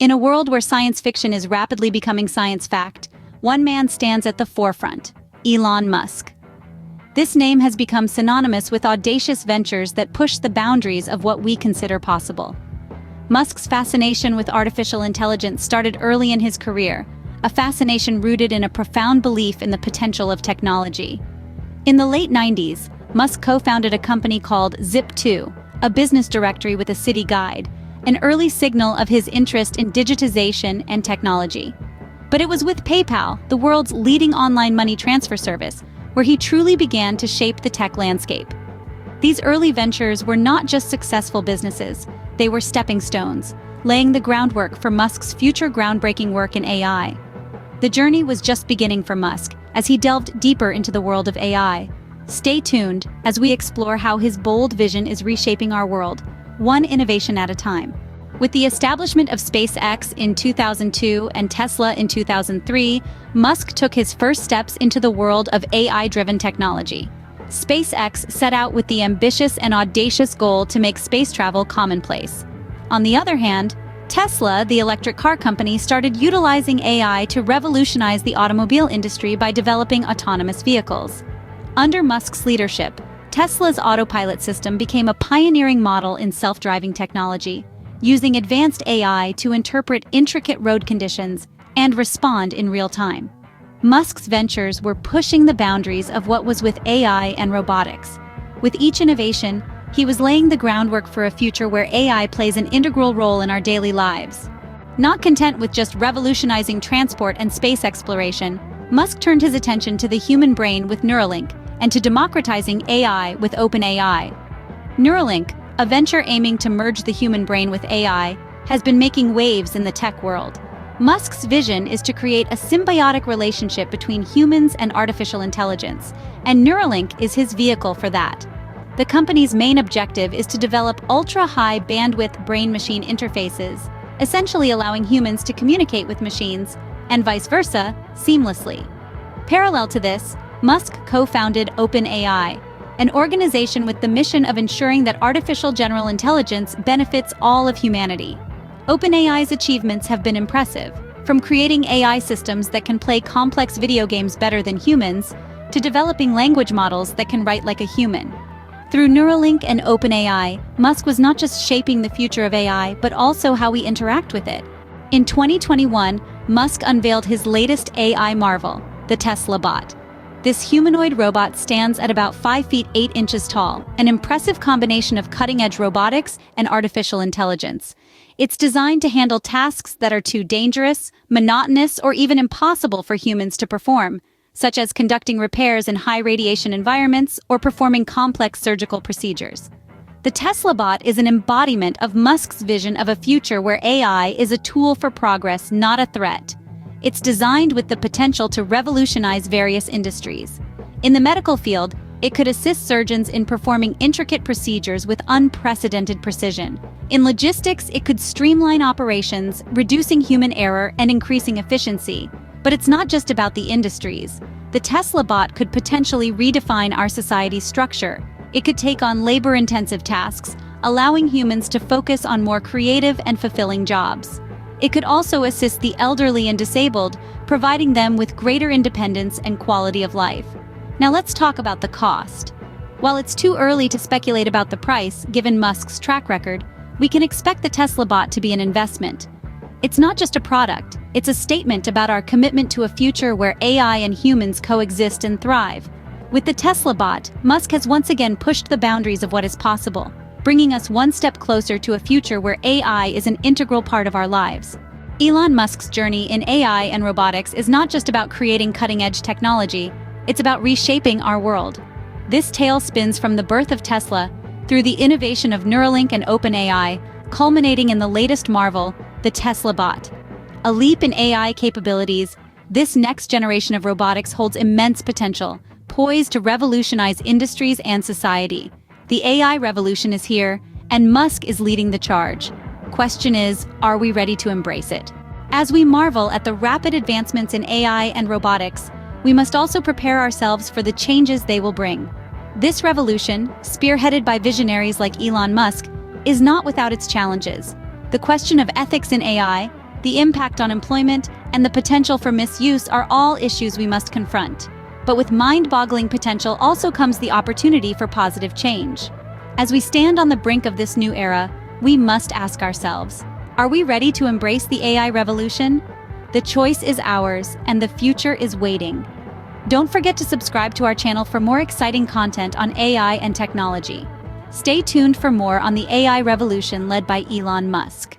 In a world where science fiction is rapidly becoming science fact, one man stands at the forefront: Elon Musk. This name has become synonymous with audacious ventures that push the boundaries of what we consider possible. Musk's fascination with artificial intelligence started early in his career, a fascination rooted in a profound belief in the potential of technology. In the late 90s, Musk co-founded a company called Zip2, a business directory with a city guide, an early signal of his interest in digitization and technology. But it was with PayPal, the world's leading online money transfer service, where he truly began to shape the tech landscape. These early ventures were not just successful businesses, they were stepping stones, laying the groundwork for Musk's future groundbreaking work in AI. The journey was just beginning for Musk as he delved deeper into the world of AI. Stay tuned as we explore how his bold vision is reshaping our world, one innovation at a time. With the establishment of SpaceX in 2002 and Tesla in 2003, Musk took his first steps into the world of AI-driven technology. SpaceX set out with the ambitious and audacious goal to make space travel commonplace. On the other hand, Tesla, the electric car company, started utilizing AI to revolutionize the automobile industry by developing autonomous vehicles. Under Musk's leadership, Tesla's autopilot system became a pioneering model in self-driving technology, using advanced AI to interpret intricate road conditions and respond in real time. Musk's ventures were pushing the boundaries of what was with AI and robotics. With each innovation, he was laying the groundwork for a future where AI plays an integral role in our daily lives. Not content with just revolutionizing transport and space exploration, Musk turned his attention to the human brain with Neuralink and to democratizing AI with OpenAI. Neuralink, a venture aiming to merge the human brain with AI, has been making waves in the tech world. Musk's vision is to create a symbiotic relationship between humans and artificial intelligence, and Neuralink is his vehicle for that. The company's main objective is to develop ultra-high bandwidth brain-machine interfaces, essentially allowing humans to communicate with machines, and vice versa, seamlessly. Parallel to this, Musk co-founded OpenAI, an organization with the mission of ensuring that artificial general intelligence benefits all of humanity. OpenAI's achievements have been impressive, from creating AI systems that can play complex video games better than humans, to developing language models that can write like a human. Through Neuralink and OpenAI, Musk was not just shaping the future of AI, but also how we interact with it. In 2021, Musk unveiled his latest AI marvel, the Tesla bot. This humanoid robot stands at about 5 feet 8 inches tall, an impressive combination of cutting-edge robotics and artificial intelligence. It's designed to handle tasks that are too dangerous, monotonous, or even impossible for humans to perform, such as conducting repairs in high-radiation environments or performing complex surgical procedures. The Tesla bot is an embodiment of Musk's vision of a future where AI is a tool for progress, not a threat. It's designed with the potential to revolutionize various industries. In the medical field, it could assist surgeons in performing intricate procedures with unprecedented precision. In logistics, it could streamline operations, reducing human error and increasing efficiency. But it's not just about the industries. The Tesla bot could potentially redefine our society's structure. It could take on labor-intensive tasks, allowing humans to focus on more creative and fulfilling jobs. It could also assist the elderly and disabled, providing them with greater independence and quality of life. Now let's talk about the cost. While it's too early to speculate about the price, given Musk's track record, we can expect the Tesla bot to be an investment. It's not just a product, it's a statement about our commitment to a future where AI and humans coexist and thrive. With the Tesla bot, Musk has once again pushed the boundaries of what is possible, bringing us one step closer to a future where AI is an integral part of our lives. Elon Musk's journey in AI and robotics is not just about creating cutting-edge technology, it's about reshaping our world. This tale spins from the birth of Tesla through the innovation of Neuralink and OpenAI, culminating in the latest marvel, the Tesla bot. A leap in AI capabilities, this next generation of robotics holds immense potential, poised to revolutionize industries and society. The AI revolution is here, and Musk is leading the charge. Question is, are we ready to embrace it? As we marvel at the rapid advancements in AI and robotics, we must also prepare ourselves for the changes they will bring. This revolution, spearheaded by visionaries like Elon Musk, is not without its challenges. The question of ethics in AI, the impact on employment, and the potential for misuse are all issues we must confront. But with mind-boggling potential also comes the opportunity for positive change. As we stand on the brink of this new era, we must ask ourselves, are we ready to embrace the AI revolution? The choice is ours, and the future is waiting. Don't forget to subscribe to our channel for more exciting content on AI and technology. Stay tuned for more on the AI revolution led by Elon Musk.